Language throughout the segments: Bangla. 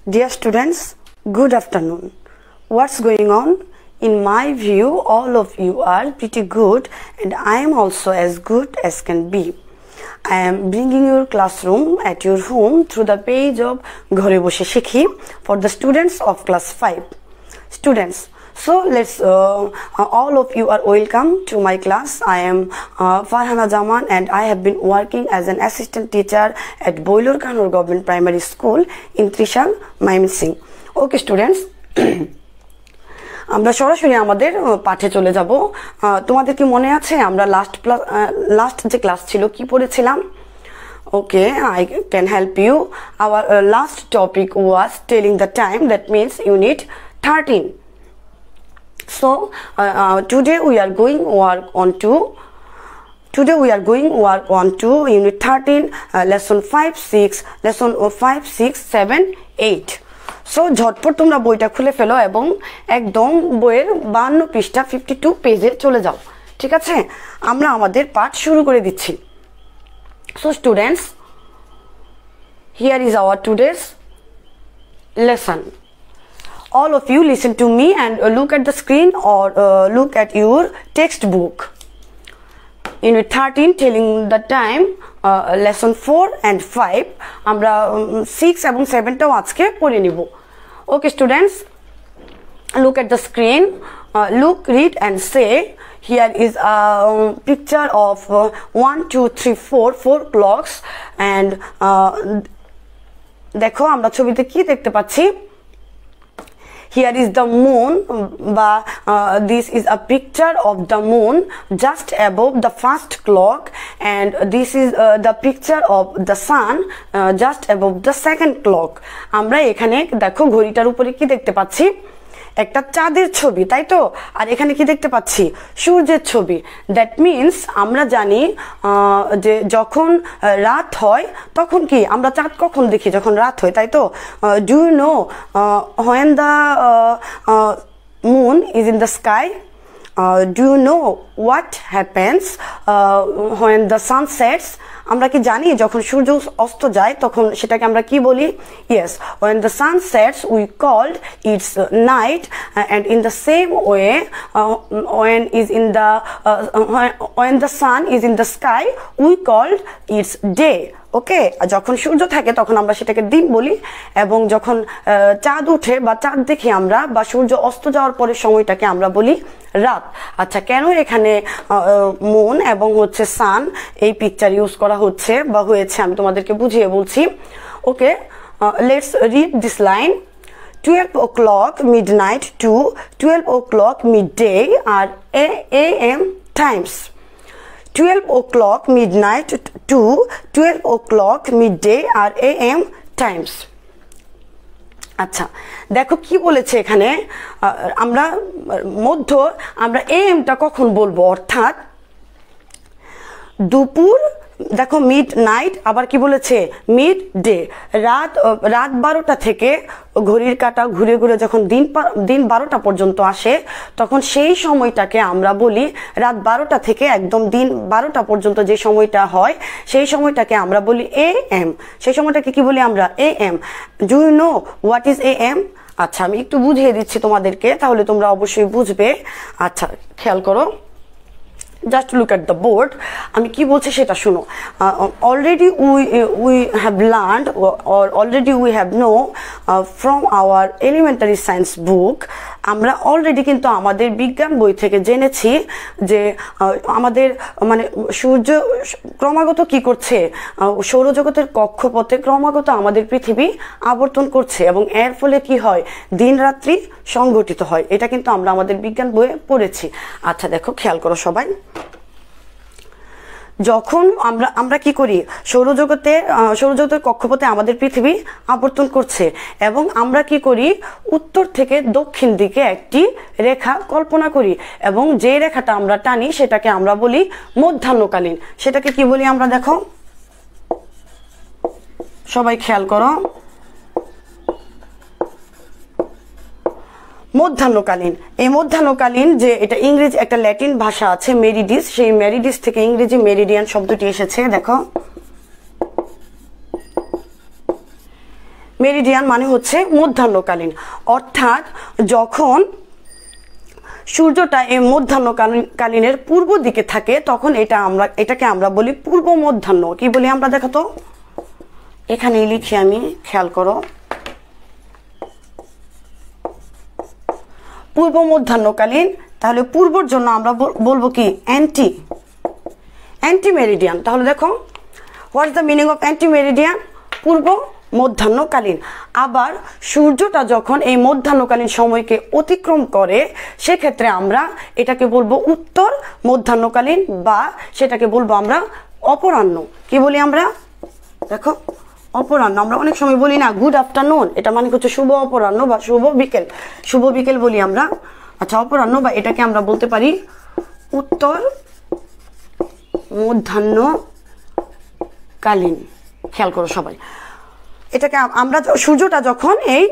Dear students, good afternoon. What's going on? In my view, all of you are pretty good and I am also as good as can be. I am bringing your classroom at your home through the page of Ghore Boshe Shikhi for the students of class 5. Students, so let's all of you are welcome to my class. I am Farhana Zaman and I have been working as an assistant teacher at Boilur Kanur Government Primary School in Trishal, Mymensingh. Okay students, আমরা সরাসরি আমাদের পাঠে চলে যাব। তোমাদের কি মনে আছে আমরা লাস্ট যে ক্লাস ছিল কি পড়েছিলাম? Okay, I can help you. Our last topic was telling the time, that means unit 13. So today we are going work on to unit 13, lesson 5, 6, lesson 5, 6, 7, 8. So ঝটপট তোমরা বইটা খুলে ফেলো এবং একদম বইয়ের 52 পৃষ্ঠা 52 পেজে চলে যাও। ঠিক আছে, আমরা আমাদের পাঠ শুরু করে দিচ্ছি। So students, here is our today's lesson. All of you listen to me and look at the screen or look at your textbook. Unit 13 telling the time, lesson 4 and 5 আমরা 6 এবং 7 টাও আজকে পড়ে নিব। Okay students, look at the screen, look, read and say. Here is a picture of 1 2 3 4 clocks and দেখো আমরা ছবিতে কি দেখতে পাচ্ছি। Here is the moon, this is a picture of the moon just above the first clock, and this is the picture of the sun just above the second clock. আমরা এখানে দেখো ঘড়িটার উপরে কি দেখতে পাচ্ছি, একটা চাঁদের ছবি, তাই তো? আর এখানে কি দেখতে পাচ্ছি, সূর্যের ছবি। দ্যাট মিনস আমরা জানি যে যখন রাত হয় তখন কি আমরা চাঁদ কখন দেখি, যখন রাত হয়, তাই তো? Do you know when the moon is in the sky? Do you know what happens when the sun sets? আমরা কি জানি যখন সূর্য অস্ত যায় তখন সেটাকে আমরা কি বলি? Yes, when the sun sets we called it's night, and in the same way when the sun is in the sky we called it's day. ওকে, যখন সূর্য থাকে তখন আমরা সেটাকে দিন বলি, এবং যখন চাঁদ উঠে বা চাঁদ দেখি আমরা বা সূর্য অস্ত যাওয়ার পরে সময়টাকে আমরা বলি রাত। আচ্ছা, কেন এখানে মুন এবং হচ্ছে সান এই পিকচার ইউজ করা হচ্ছে বা হয়েছে আমি তোমাদেরকে বুঝিয়ে বলছি। Okay, let's read this line. 12 o'clock midnight to 12 o'clock midday are AM times. 12 o'clock midnight to 12 o'clock midday are AM times. আচ্ছা, দেখো কি বলেছে এখানে, আমরা AM-টা কখন বলবো, অর্থাৎ দুপুর। দেখো মিড নাইট, আবার কি বলেছে মিড ডে, রাত 12টা থেকে ঘড়ির কাঁটা ঘুরে ঘুরে যখন দিন 12টা পর্যন্ত আসে তখন সেই সময়টাকে আমরা বলি রাত 12টা থেকে একদম দিন 12টা পর্যন্ত যে সময়টা হয় সেই সময়টাকে আমরা বলি AM। সেই সময়টাকে কি বলি আমরা? AM। Do you know what is AM? আচ্ছা, আমি একটু বুঝিয়ে দিচ্ছি তোমাদেরকে, তাহলে তোমরা অবশ্যই বুঝবে। আচ্ছা, খেয়াল করো, just look at the board. আমি কি বলছি সেটা শুনো। already we have learned or already we have know from our elementary science book, আমরা অলরেডি কিন্তু আমাদের বিজ্ঞান বই থেকে জেনেছি যে আমাদের মানে সূর্য ক্রমাগত কি করছে, সৌরজগতের কক্ষপথে ক্রমাগত আমাদের পৃথিবী আবর্তন করছে এবং এর ফলে কি হয়, দিন রাত্রি সংঘটিত হয়। এটা কিন্তু আমরা আমাদের বিজ্ঞান বইয়ে পড়েছি। আচ্ছা দেখো, খেয়াল করো সবাই, যখন আমরা কি করি, সৌরজগতের কক্ষপথে আমাদের পৃথিবী আবর্তন করছে এবং আমরা কি করি, উত্তর থেকে দক্ষিণ দিকে একটি রেখা কল্পনা করি এবং যে রেখাটা আমরা টানি সেটাকে আমরা বলি মধ্যাহ্নকালীন। সেটাকে কি বলি আমরা? দেখো সবাই খেয়াল করো, মধ্যাহ্নকালীন। এই মধ্যাহ্নকালীন যে এটা ইংরেজি একটা ল্যাটিন ভাষা আছে মেরিডিস, সেই মেরিডিস থেকে ইংরেজি মেরিডিয়ান শব্দটি এসেছে। দেখো মেরিডিয়ান মানে হচ্ছে মধ্যাহ্নকালীন, অর্থাৎ যখন সূর্যটা এই মধ্যাহ্নকালীনের পূর্ব দিকে থাকে তখন এটাকে আমরা বলি পূর্ব মধ্যাহ্ন। কি বলি আমরা দেখো তো, এখানে লিখি আমি, খেয়াল করো, পূর্ব মধ্যাহ্নকালীন। তাহলে পূর্বর জন্য আমরা বলবো কি অ্যান্টি মেরিডিয়ান। তাহলে দেখো, what is the meaning of anti meridian? পূর্ব মধ্যাহ্নকালীন। আবার সূর্যটা যখন এই মধ্যাহ্নকালীন সময়কে অতিক্রম করে সেক্ষেত্রে আমরা এটাকে বলবো উত্তর মধ্যাহ্নকালীন, বা সেটাকে বলবো আমরা অপরাহ্ন। কি বলি আমরা? দেখো, অপরাহ্ন। আমরা অনেক সময় বলি না গুড আফটারনুন, এটা মানে হচ্ছে শুভ অপরাহ্ন বা শুভ বিকেল, শুভ বিকেল বলি আমরা। আচ্ছা, অপরাহ্ন বা এটাকে আমরা বলতে পারি উত্তর মধ্যাহ্নকালীন। খেয়াল করো সবাই, এটাকে আমরা সূর্যটা যখন এই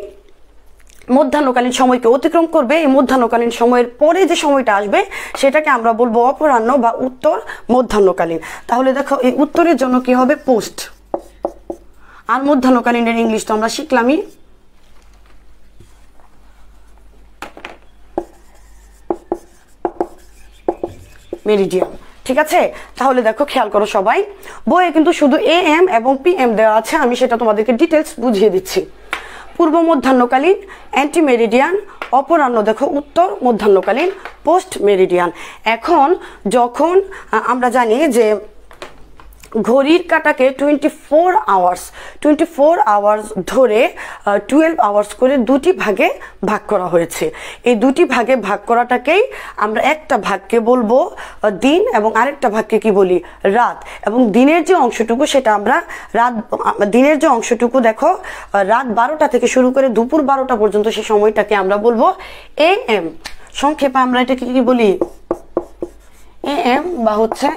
মধ্যাহ্নকালীন সময়কে অতিক্রম করবে, এই মধ্যাহ্নকালীন সময়ের পরে যে সময়টা আসবে সেটাকে আমরা বলবো অপরাহ্ন বা উত্তর মধ্যাহ্নকালীন। তাহলে দেখো, এই উত্তরের জন্য কি হবে? পোস্ট। আর মধ্যাহ্নকালীনের ইংলিশ তো আমরা শিখলামই। মেরিডিয়ান, ঠিক আছে? তাহলে দেখো, খেয়াল করো সবাই, বইয়ে কিন্তু শুধু AM এবং PM দেওয়া আছে, আমি সেটা তোমাদেরকে ডিটেলস বুঝিয়ে দিচ্ছি। পূর্ব মধ্যাহ্নকালীন, অ্যান্টি মেরিডিয়ান, অপরাহ্ন দেখো উত্তর মধ্যাহ্নকালীন, পোস্ট মেরিডিয়ান। এখন যখন আমরা জানি যে ঘড়ির কাঁটাকে 24 আওয়ার্স ধরে 12 আওয়ার্স করে দুটি ভাগে ভাগ করা হয়েছে। এই দুটি ভাগে ভাগ করাটাকেই আমরা একটা ভাগকে বলবো দিন এবং আরেকটা ভাগকে কি বলি? রাত। এবং দিনের যে অংশটুকু সেটা আমরা দিনের যে অংশটুকু দেখো রাত 12টা থেকে শুরু করে দুপুর 12টা পর্যন্ত সেই সময়টাকে আমরা বলবো AM। সংক্ষেপে আমরা এটাকে কি বলি? AM বা হচ্ছে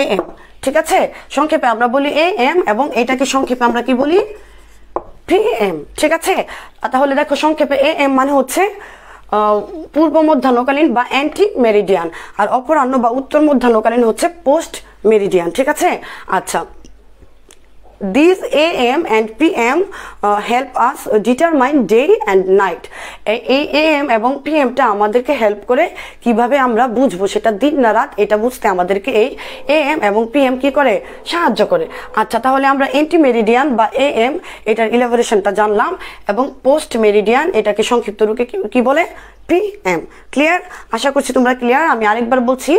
AM, ঠিক আছে? সংক্ষেপে আমরা বলি AM এবং এটাকে সংক্ষেপে আমরা কি বলি? PM, ঠিক আছে? তাহলে দেখো, সংক্ষেপে AM মানে হচ্ছে পূর্ব মধ্যাহ্নকালীন বা অ্যান্টি মেরিডিয়ান, আর অপরাহ্ন বা উত্তর মধ্যাহ্নকালীন হচ্ছে পোস্ট মেরিডিয়ান, ঠিক আছে? আচ্ছা, these AM and PM help us determine day and night. এই AM এবং PM টা আমাদেরকে হেল্প করে কিভাবে আমরা বুঝবো সেটা দিন না রাত, এটা বুঝতে আমাদেরকে এই AM এবং PM কি করে? সাহায্য করে। আচ্ছা, তাহলে আমরা অ্যান্টি মেরিডিয়ান বা AM এটার ইলাবোরেশনটা জানলাম, এবং পোস্ট মেরিডিয়ান এটাকে সংক্ষিপ্ত রূপে কি বলে? PM। ক্লিয়ার? আশা করছি তোমরা ক্লিয়ার। আমি আরেকবার বলছি,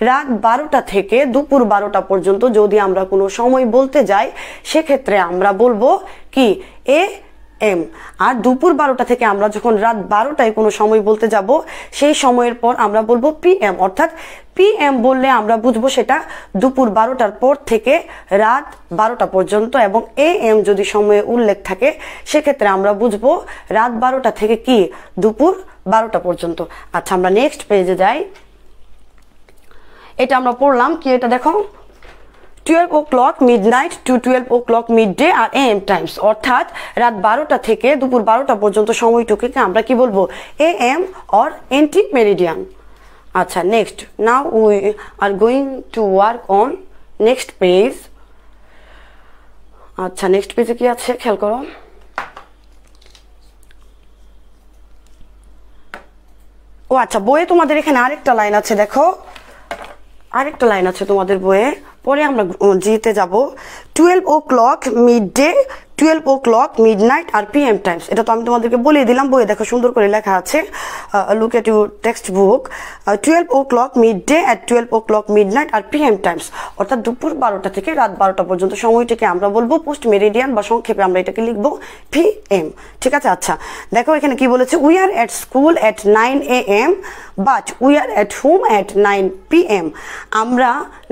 রাত 12টা থেকে দুপুর 12টা পর্যন্ত যদি আমরা কোনো সময় বলতে যাই সেক্ষেত্রে আমরা বলবো কি? AM। আর দুপুর 12টা থেকে আমরা যখন রাত 12টায় কোনো সময় বলতে যাব সেই সময়ের পর আমরা বলবো PM। অর্থাৎ PM বললে আমরা বুঝবো সেটা দুপুর 12টার পর থেকে রাত 12টা পর্যন্ত, এবং AM যদি সময়ে উল্লেখ থাকে সেক্ষেত্রে আমরা বুঝবো রাত 12টা থেকে কি? দুপুর 12টা পর্যন্ত। আচ্ছা, আমরা নেক্সট পেজে যাই। এটা আমরা পড়লাম কি? এটা দেখো, 12 o'clock midnight to 12 o'clock midday আর AM টাইমস, অর্থাৎ রাত 12টা থেকে দুপুর 12টা পর্যন্ত সময়টুকুকে আমরা কি বলবো? AM or anti meridian। আচ্ছা, next, now we are going to work on next page. আচ্ছা, নেক্সট পেজে কি আছে খেয়াল করো। ও আচ্ছা, বইয়ে তোমাদের এখানে আরেকটা লাইন আছে, দেখো আরেকটা লাইন আছে তোমাদের বইয়ে, পরে আমরা জিতে যাব। 12 o'clock midday, 12 o'clock midnight আর PM টাইমস। এটা তো আমি তোমাদেরকে বলে দিলাম, বইয়ে দেখো সুন্দর করে লেখা আছে, look at your text book. 12 o'clock midday at 12 o'clock midnight আর PM টাইমস, অর্থাৎ দুপুর 12টা থেকে রাত 12টা পর্যন্ত সময়টাকে আমরা বলবো পোস্ট মেরিডিয়ান, বা সংক্ষেপে আমরা এটাকে লিখবো PM, ঠিক আছে? আচ্ছা, দেখো এখানে কি বলেছে? We are at school at 9 AM but we are at home at 9 PM। আমরা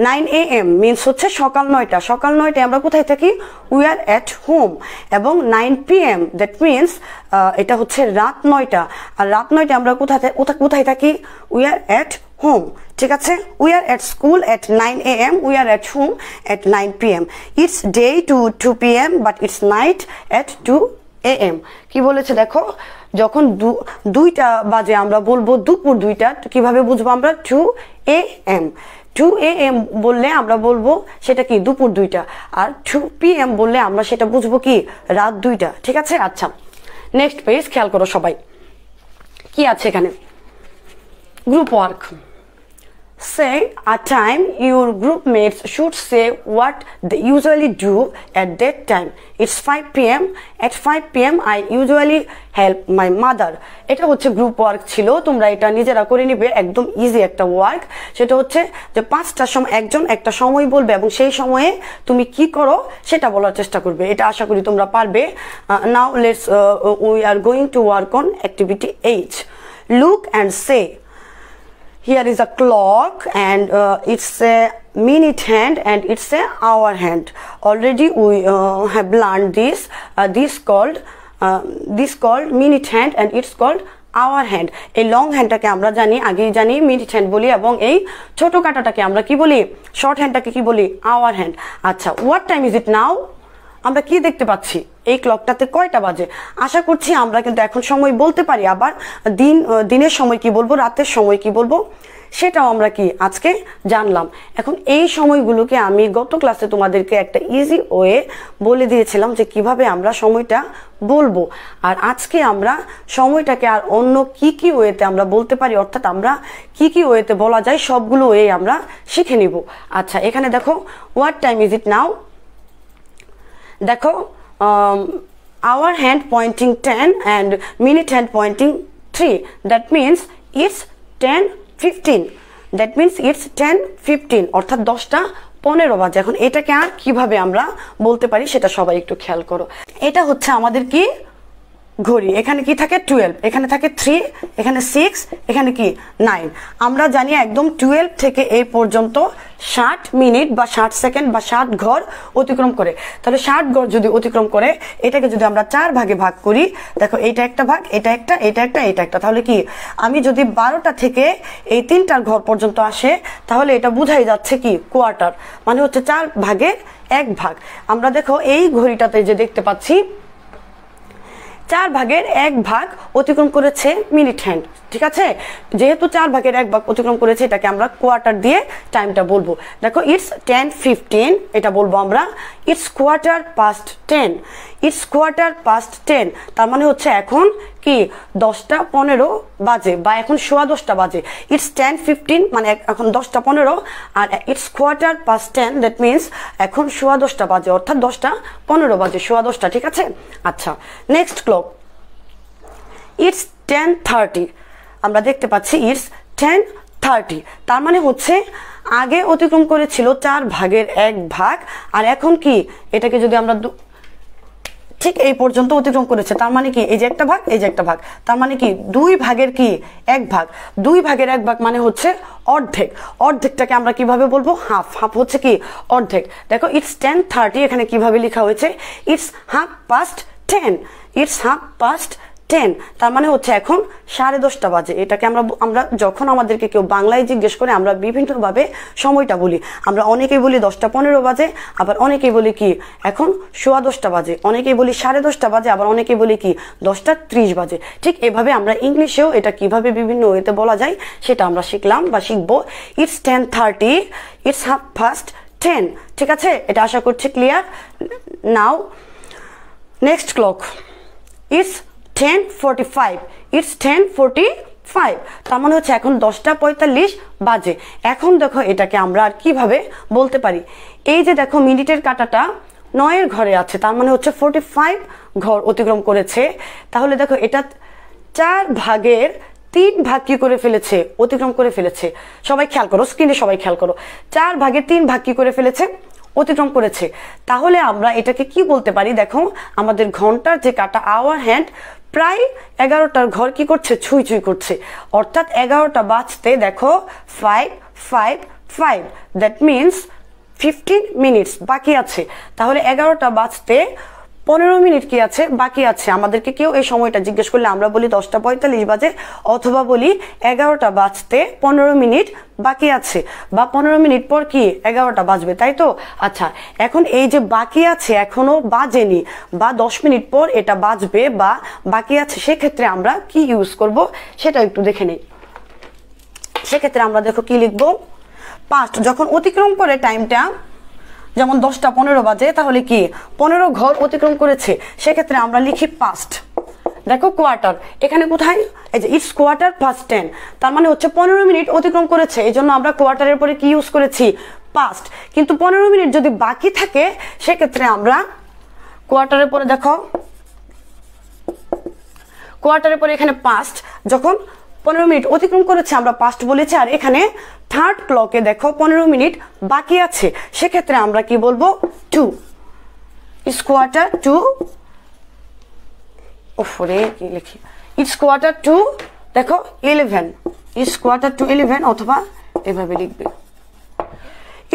9 AM মিনস হচ্ছে সকাল 9টা, সকাল 9টায় আমরা কোথায় থাকি? We are at home. এবং 9 PM দ্যাট মিনস এটা হচ্ছে রাত 9টা, আর রাত 9টায় আমরা কোথায় থাকি? উই আর এট হোম, ঠিক আছে? We are at school at 9 AM, we are at home at 9 PM। It's day to 2 PM but it's night at 2 AM। কি বলেছে দেখো, যখন 2টা বাজে আমরা বলবো দুপুর 2টা, কিভাবে বুঝবো আমরা? 2 AM। 2 AM বললে আমরা বলবো সেটা কি দুপুর 2টা, আর 2 PM বললে আমরা সেটা বুঝবো কি রাত 2টা। ঠিক আছে, আচ্ছা নেক্সট পেজ খেয়াল করো সবাই, কি আছে এখানে। Group work, say a time your group mates should say what they usually do at that time. It's 5 PM. At 5 PM I usually help my mother. এটা হচ্ছে গ্রুপ ওয়ার্ক ছিল, তোমরা এটা নিজেরা করে নিবে, একদম ইজি একটা ওয়ার্ক। সেটা হচ্ছে যে 5টার সময় একজন একটা সময় বলবে এবং সেই সময়ে তুমি কি করো সেটা বলার চেষ্টা করবে। এটা আশা করি তোমরা পারবে। Now let's we are going to work on activity 8. Look and say. Here is a clock and it's a minute hand and it's a hour hand. Already we have learned this. This called minute hand and it's called hour hand. এই লং হ্যান্ডটাকে আমরা জানি, আগেই জানি মিনিট হ্যান্ড বলি, এবং এই ছোট কাঁটাটাকে আমরা কি বলি, শর্ট হ্যান্ডটাকে কি বলি, আওয়ার হ্যান্ড। আচ্ছা, what time is it now? আমরা কি দেখতে পাচ্ছি এই ক্লকটাতে কয়টা বাজে? আশা করছি আমরা কিন্তু এখন সময় বলতে পারি, আবার দিনের সময় কি বলবো, রাতের সময় কি বলবো সেটাও আমরা কি আজকে জানলাম। এখন এই সময়গুলোকে আমি গত ক্লাসে তোমাদেরকে একটা ইজি ওয়ে বলে দিয়েছিলাম যে কিভাবে আমরা সময়টা বলবো, আর আজকে আমরা সময়টাকে আর অন্য কি কি ওয়েতে আমরা বলতে পারি, অর্থাৎ আমরা কি কি ওয়েতে বলা যায় সবগুলো ওয়ে আমরা শিখে নিব। আচ্ছা, এখানে দেখো হোয়াট টাইম ইজ ইট নাও, দেখো hour hand pointing 10 and minute hand pointing 3. That means it's 10:15. That means it's 10:15, অর্থাৎ 10:15 বাজে। এখন এটাকে আর কিভাবে আমরা বলতে পারি সেটা সবাই একটু খেয়াল করো। এটা হচ্ছে আমাদের কি ঘড়ি, এখানে কি থাকে 12, এখানে থাকে 3, এখানে 6, এখানে কি 9। আমরা জানি একদম 12 থেকে এই পর্যন্ত 60 মিনিট বা 60 সেকেন্ড বা 60 ঘর অতিক্রম করে। তাহলে 60 ঘর যদি অতিক্রম করে, এটাকে যদি আমরা 4 ভাগে ভাগ করি, দেখো এইটা একটা ভাগ, এটা একটা, এটা একটা, এটা একটা, তাহলে কি আমি যদি 12টা থেকে এই 3টার ঘর পর্যন্ত আসে, তাহলে এটা বুঝাই যাচ্ছে কি কোয়ার্টার, মানে হচ্ছে 4 ভাগের 1 ভাগ। আমরা দেখো এই ঘড়িটাতে যে দেখতে পাচ্ছি 4 ভাগের 1 ভাগ অতিক্রম করেছে মিনিট হ্যান্ড। ঠিক আছে, যেহেতু 4 ভাগের 1 ভাগ অতিক্রম করেছে, এটাকে আমরা কোয়ার্টার দিয়ে টাইমটা বলবো। দেখো ইটস 10:15, এটা বলবো আমরা it's quarter past 10, it's quarter past 10। তার মানে হচ্ছে এখন কি 10:15 বাজে বা এখন 10:15 বাজে। ইটস 10:15 মানে এখন 10:15, আর it's quarter past 10 that means এখন 10:15 বাজে, অর্থাৎ 10:15 বাজে, 10:15। ঠিক আছে, আচ্ছা নেক্সট ক্লক, ইটস 10:30, আমরা দেখতে পাচ্ছি ইটস 10:30। তার মানে হচ্ছে আগে অতিক্রম করেছিল 4 ভাগের 1 ভাগ, আর এখন কি এটাকে যদি আমরা ঠিক এই পর্যন্ত অতিক্রম করেছে, তার মানে কি এই যে একটা ভাগ, এই যে একটা ভাগ, তার মানে কি 2 ভাগের কি 1 ভাগ, 2 ভাগের 1 ভাগ মানে হচ্ছে অর্ধেক। অর্ধেকটাকে আমরা কিভাবে বলবো, হাফ। হাফ হচ্ছে কি অর্ধেক। দেখো ইটস 10:30, এখানে কিভাবে লেখা হয়েছে, ইটস 10:30, ইটস 10:30, তার মানে হচ্ছে এখন 10:30 বাজে। এটাকে আমরা যখন আমাদেরকে কেউ বাংলায় জিজ্ঞেস করে, আমরা বিভিন্নভাবে সময়টা বলি। আমরা অনেকেই বলি 10:15 বাজে, আবার অনেকেই বলি কি এখন 10:15 বাজে, অনেকেই বলি 10:30 বাজে, আবার অনেকেই বলি কি 10:30 বাজে। ঠিক এভাবে আমরা ইংলিশেও এটা কিভাবে বিভিন্ন ওয়েতে বলা যায় সেটা আমরা শিখলাম বা শিখবো। It's 10:30, it's 10:30। ঠিক আছে, এটা আশা করছি clear. Now next clock, it's 10:45, it's 10:45, তার মানে হচ্ছে এখন 10:45 বাজে। এখন দেখো এটাকে আমরা আর কিভাবে বলতে পারি, এই যে দেখো মিনিটের কাঁটাটা 9-এর ঘরে আছে, তার মানে হচ্ছে 45 ঘর অতিক্রম করেছে। তাহলে দেখো এটা 4 ভাগের 3 ভাগ কি করে ফেলেছে, অতিক্রম করে ফেলেছে। সবাই খেয়াল করো, স্ক্রিনে সবাই খেয়াল করো, 4 ভাগের 3 ভাগ কি করে ফেলেছে, অতিক্রম করেছে। তাহলে আমরা এটাকে কি বলতে পারি, দেখো আমাদের ঘন্টার যে কাঁটা আওয়ার হ্যান্ড প্রায় 11টার ঘর কি করছে, ছুঁই ছুঁই করছে, অর্থাৎ 11টা বাজতে দেখো 5 দ্যাট মিনস 15 মিনিটস বাকি আছে। তাহলে 11টা বাজতে 15 মিনিট কি আছে, বাকি আছে। আমাদেরকে কেউ এই সময়টা জিজ্ঞেস করলে আমরা বলি 10:45 বাজে, অথবা বলি 11টা বাজতে 15 মিনিট বাকি আছে, বা 15 মিনিট পর কি 11টা বাজবে, তাই তো। আচ্ছা, এখন এই যে বাকি আছে এখনো বাজেনি, বা 10 মিনিট পর এটা বাজবে বা বাকি আছে, সেক্ষেত্রে আমরা কি ইউজ করব সেটা একটু দেখে নেই। সেক্ষেত্রে আমরা দেখো কি লিখবো, পাস্ট যখন অতিক্রম করে টাইমটা, যেমন 10টা 15 বাজে, তাহলে কি 15 ঘর অতিক্রম করেছে, সেক্ষেত্রে আমরা লিখি পাস্ট। দেখো কোয়ার্টার এখানে কোথায়, এই যে ইটস কোয়ার্টার পাস্ট 10, তার মানে হচ্ছে 15 মিনিট অতিক্রম করেছে, এই জন্য আমরা কোয়ার্টারের পরে কি ইউজ করেছি, পাস্ট। কিন্তু 15 মিনিট যদি বাকি থাকে সেক্ষেত্রে আমরা কোয়ার্টারের পরে, দেখো কোয়ার্টারের পরে এখানে পাস্ট, যখন 15 মিনিট অতিক্রম করেছে আমরা পাস্ট বলেছি। আর এখানে থার্ড ক্লকে দেখো 15 মিনিট বাকি আছে, সেক্ষেত্রে আমরা কি বলবো, 2 ইটস কোয়ার্টার টু, ওরে কি লিখি, ইটস কোয়ার্টার টু, দেখো 11, ইটস কোয়ার্টার টু 11, অথবা এভাবে লিখবে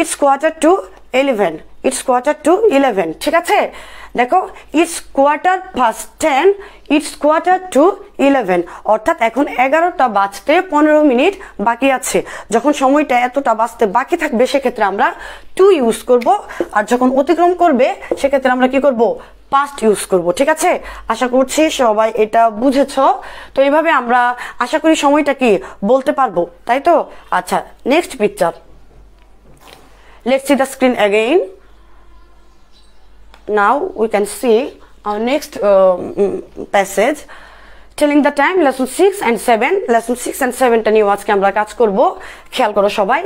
it's quarter to 11, it's quarter to 11, ঠিক আছে। দেখো it's quarter past 10, it's quarter to 11, অর্থাৎ এখন 11টা বাজতে 15 মিনিট বাকি আছে। যখন সময়টা এতটা বাজতে বাকি থাকবে সেক্ষেত্রে আমরা 2 ইউজ করব, আর যখন অতিক্রম করবে সেক্ষেত্রে আমরা কি করব, পাস্ট ইউজ করব, ঠিক আছে। আশা করছি সবাই এটা বুঝেছো। তো এইভাবে আমরা আশা করি সময়টা কি বলতে পারবো, তাই তো। আচ্ছা, next picture, let's see the screen again. Now we can see our next passage telling the time, lesson 6 and 7, lesson 6 and 7 টা নিয়ে আজকে আমরা কাজ করব। খেয়াল করো সবাই,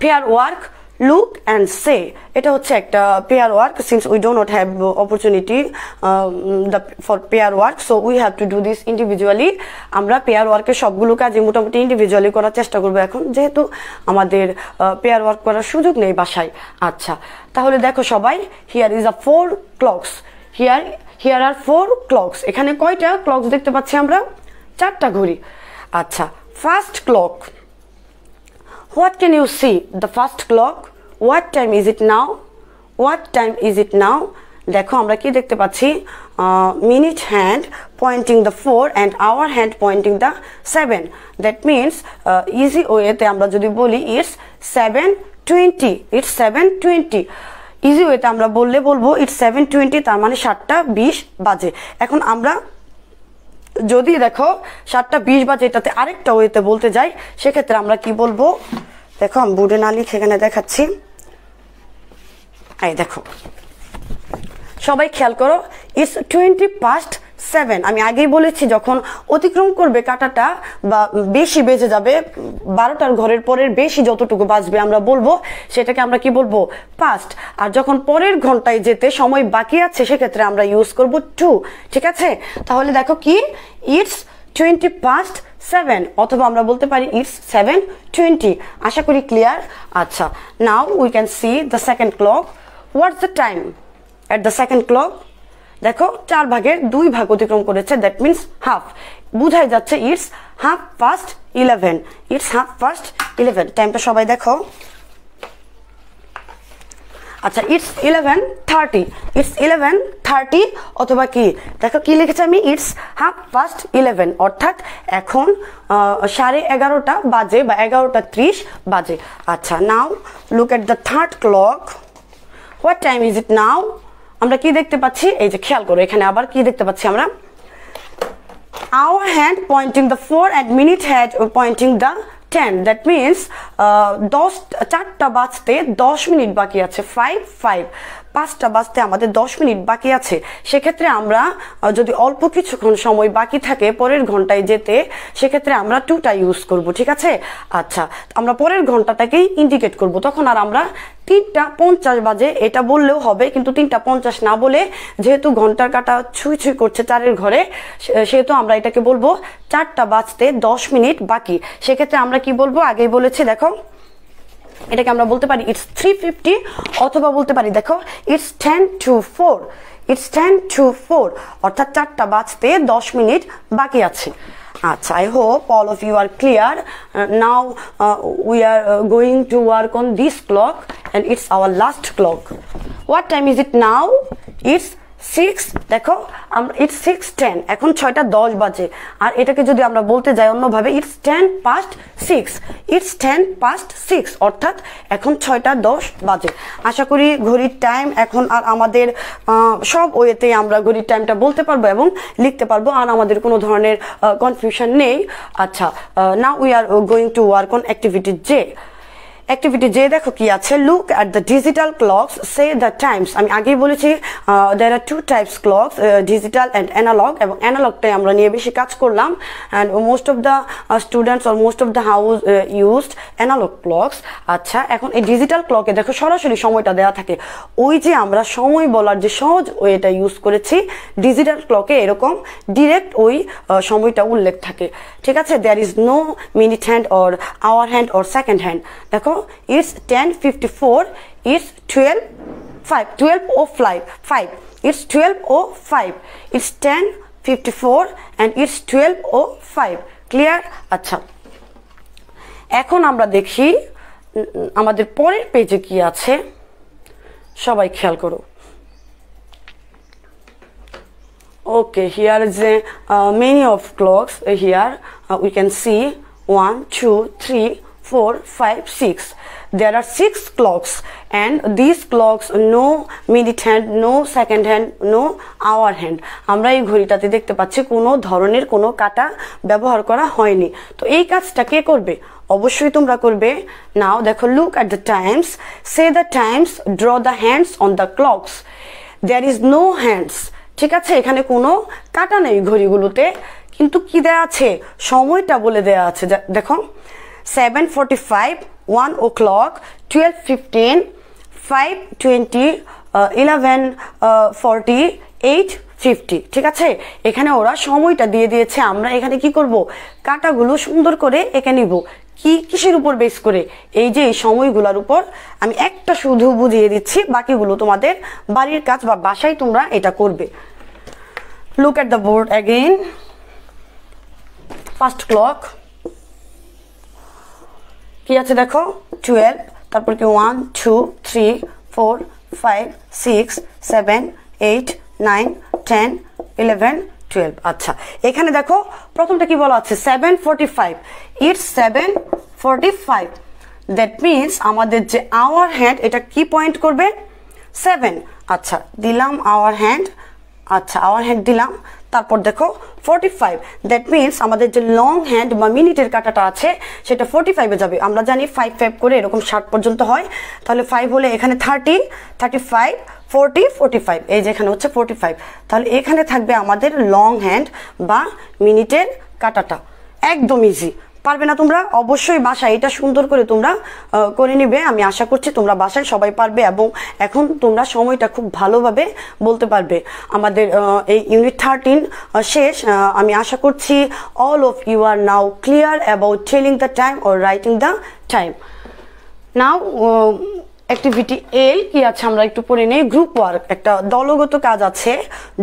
pair work, look and say, এটা হচ্ছে একটা pair work, since we do not have opportunity for pair work, so we have to do this individually. আমরা pair work এর সবগুলো কাজ মোটামুটি ইন্ডিভিজুয়ালি করার চেষ্টা করব এখন, যেহেতু আমাদের pair work করার সুযোগ নেই বাসায়। আচ্ছা, তাহলে দেখো সবাই, here is a 4 clocks, here are 4 clocks, এখানে কয়টা ক্লকস দেখতে পাচ্ছি আমরা, 4টা ঘড়ি। আচ্ছা, first clock, what can you see, the first clock, what time is it now, what time is it now, দেখো আমরা কি দেখতে পাচ্ছি, minute hand pointing the 4 and our hand pointing the 7, that means ইজি ওয়েতে আমরা যদি বলি ইটস 7:20, ইটস 7:20, ইজি ওয়েতে আমরা বলবো ইটস 7:20, তার মানে 7:20 বাজে। এখন আমরা যদি দেখো 7:20 বাজে এটাতে আরেকটা ওয়েতে বলতে যাই, সেক্ষেত্রে আমরা কি বলবো, দেখো আমি বোর্ডে না লিখে এখানে দেখাচ্ছি, এই দেখো সবাই খেয়াল করো, ইটস 7:20। আমি আগেই বলেছি যখন অতিক্রম করবে কাঁটাটা বা বেশি বেজে যাবে, 12টার ঘরের পরের বেশি যতটুকু বাজবে আমরা বলবো সেটাকে আমরা কি বলবো, পাস্ট। আর যখন পরের ঘন্টায় যেতে সময় বাকি আছে সেক্ষেত্রে আমরা ইউজ করব 2, ঠিক আছে। তাহলে দেখো কি, ইটস 7:20, অথবা আমরা বলতে পারি ইটস 7:20। আশা করি ক্লিয়ার। আচ্ছা, now we can see the second clock, what's the time at the second clock, দেখো 4 ভাগের 2 ভাগ অতিক্রম করেছে, দ্যাট মিনস হাফ, বুঝাই যাচ্ছে ইটস 11:30, ইটস 11:30, টাইমটা সবাই দেখো। আচ্ছা, ইটস 11:30, ইটস 11:30, অথবা কি দেখো কি লিখেছে আমি, ইটস 11:30, অর্থাৎ এখন 11:30 বাজে বা 11:30 বাজে। আচ্ছা, now look at the third clock, what time is it now, আমরা কি দেখতে পাচ্ছি, এই যে খেয়াল করো এখানে আবার কি দেখতে পাচ্ছি আমরা, our hand pointing the 4 and minute hand pointing the 10, that means 4টা বাজতে 10 মিনিট বাকি আছে, 5টা বাজতে আমাদের 10 মিনিট বাকি আছে। সেক্ষেত্রে আমরা যদি অল্প কিছুক্ষণ সময় বাকি থাকে পরের ঘন্টায় যেতে, সেক্ষেত্রে আমরা 2টা ইউজ করব, ঠিক আছে। আচ্ছা, আমরা পরের ঘন্টাটাকেই ইন্ডিকেট করব, তখন আর আমরা 3:50 বাজে এটা বললেও হবে, কিন্তু 3:50 না বলে, যেহেতু ঘন্টার কাঁটা ছুঁই ছুঁই করছে 4-এর ঘরে, সেহেতু আমরা এটাকে বলবো 4টা বাজতে 10 মিনিট বাকি। সেক্ষেত্রে আমরা কি বলবো, আগেই বলেছি দেখো, এটাকে আমরা বলতে পারি ইটস 3:50, অথবা বলতে পারি দেখো ইটস 10:04, ইটস 10:04, অর্থাৎ 4টা বাজতে 10 মিনিট বাকি আছে। আচ্ছা, I hope all of you are clear. Now we are going to work on this clock and it's our last clock. What time is it now? It's 6 দেখো আমরা ইটস 6:10 এখন 6:10 বাজে আর এটাকে যদি আমরা বলতে যাই অন্যভাবে ইটস 10:06 ইটস 10:06 অর্থাৎ এখন 6:10 বাজে। আশা করি ঘড়ির টাইম এখন আর আমাদের সব ওয়েতে আমরা ঘড়ির টাইমটা বলতে পারবো এবং লিখতে পারবো আর আমাদের কোনো ধরনের কনফিউশন নেই। আচ্ছা, now we are going to work on activity J. Activity যে দেখো কি আছে, look at the digital clocks, say the times. আমি আগেই বলেছি there are two types clocks, digital and analogue, এবং অ্যানালগটাই আমরা নিয়ে বেশি কাজ করলাম and most of the students or most of the house used analogue clocks. আচ্ছা, এখন এই ডিজিটাল ক্লকে দেখো সরাসরি সময়টা দেওয়া থাকে, ওই যে আমরা সময় বলার যে সহজ ওইটা ইউজ করেছি ডিজিটাল ক্লকে এরকম ডিরেক্ট ওই সময়টা উল্লেখ থাকে, ঠিক আছে। There is no minute hand or hour hand or second hand. দেখো it's 10:54, it's 12:05, it's 12:05, it's 10:54 and it's 12:05, clear? আচ্ছা, এখন আমরা দেখি আমাদের পরের পেজে কি আছে, সবাই খেয়াল করো। Okay, here is many of clocks. Here we can see 1, 2, 3, 4, 5, 6. There are 6 clocks and these clocks no minute hand, no second hand, no hour hand. আমরা এই ঘড়িটাতে দেখতে পাচ্ছি কোনো ধরনের কোনো কাটা ব্যবহার করা হয়নি। তো এই কাজটা কে করবে? অবশ্যই তোমরা করবে। নাও দেখো, look at the times, say the times, draw the hands on the clocks. There is no hands, ঠিক আছে, এখানে কোনো কাটা নেই ঘড়িগুলোতে, কিন্তু কি দেয়া আছে? সময়টা বলে দেয়া আছে। দেখো 7:45, 1 o'clock, 12:15, 5:20, 11:40, 8:50, ঠিক আছে। এখানে ওরা সময়টা দিয়ে দিয়েছে, আমরা এখানে কি করব? কাটাগুলো সুন্দর করে এঁকে নিব। কিসের উপর বেস করে? এই যে এই সময়গুলোর উপর। আমি একটা শুধু বুঝিয়ে দিচ্ছি, বাকিগুলো তোমাদের বাড়ির কাজ বা বাসায় তোমরা এটা করবে। Look at the board again. First clock কি আছে দেখো, 12, তারপর কি 1, 2, 3, 4, 5, 6, 7, 8, 9, 10, 11, 12। আচ্ছা, এখানে দেখো প্রথমটা কি বলা আছে? 7:45, ইটস 7:45। দ্যাট মিনস আমাদের যে আওয়ার হ্যান্ড, এটা কি পয়েন্ট করবে? 7। আচ্ছা, দিলাম আওয়ার হ্যান্ড। আচ্ছা, আওয়ার হ্যান্ড দিলাম, তারপর দেখো 45, দ্যাট মিনস আমাদের যে লং হ্যান্ড বা মিনিটের কাটাটা আছে সেটা 45-এ যাবে। আমরা জানি 5 করে এরকম 60 পর্যন্ত হয়, তাহলে 5 হলে এখানে 30, 35, 40, 45, এই যে এখানে হচ্ছে 45, তাহলে এখানে থাকবে আমাদের লং হ্যান্ড বা মিনিটের কাটাটা। একদম ইজি, পারবে না তোমরা? অবশ্যই বাসায় এটা সুন্দর করে তোমরা করে নিবে। আমি আশা করছি তোমরা বাসায় সবাই পারবে এবং এখন তোমরা সময়টা খুব ভালোভাবে বলতে পারবে। আমাদের এই ইউনিট 13 শেষ। আমি আশা করছি all of you are now clear about telling the time or writing the time. Now activity L কি আছে আমরা একটু পড়ে নেই। গ্রুপ ওয়ার্ক, একটা দলগত কাজ আছে।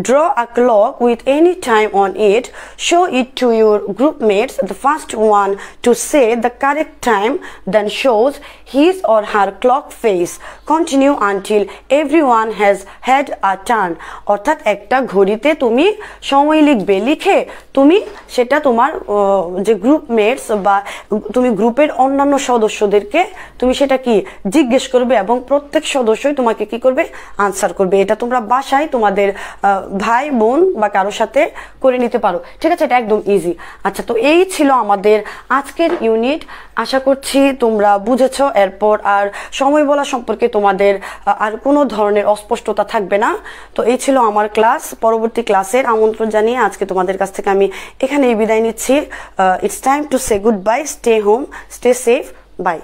Draw a clock with any time on it, show it to your group mates. The first one to say the correct time then shows his or her clock face, continue until everyone has had a turn. অর্থাৎ একটা ঘড়িতে তুমি সময় লিখবে, লিখে তুমি সেটা তোমার যে গ্রুপ মেটস বা তুমি গ্রুপের অন্যান্য সদস্যদেরকে তুমি সেটা কি জিজ্ঞেস করবে এবং প্রত্যেক সদস্যই তোমাকে কি করবে? আনসার করবে। এটা তোমরা বাসায় তোমাদের ভাই বোন বা কারোর সাথে করে নিতে পারো, ঠিক আছে। এটা একদম ইজি। আচ্ছা, তো এই ছিল আমাদের আজকের ইউনিট। আশা করছি তোমরা বুঝেছো। এরপর আর সময় বলা সম্পর্কে তোমাদের আর কোনো ধরনের অস্পষ্টতা থাকবে না। তো এই ছিল আমার ক্লাস। পরবর্তী ক্লাসের আমন্ত্রণ জানিয়ে আজকে তোমাদের কাছ থেকে আমি এখানেই বিদায় নিচ্ছি। It's time to say goodbye, stay home, stay safe, by.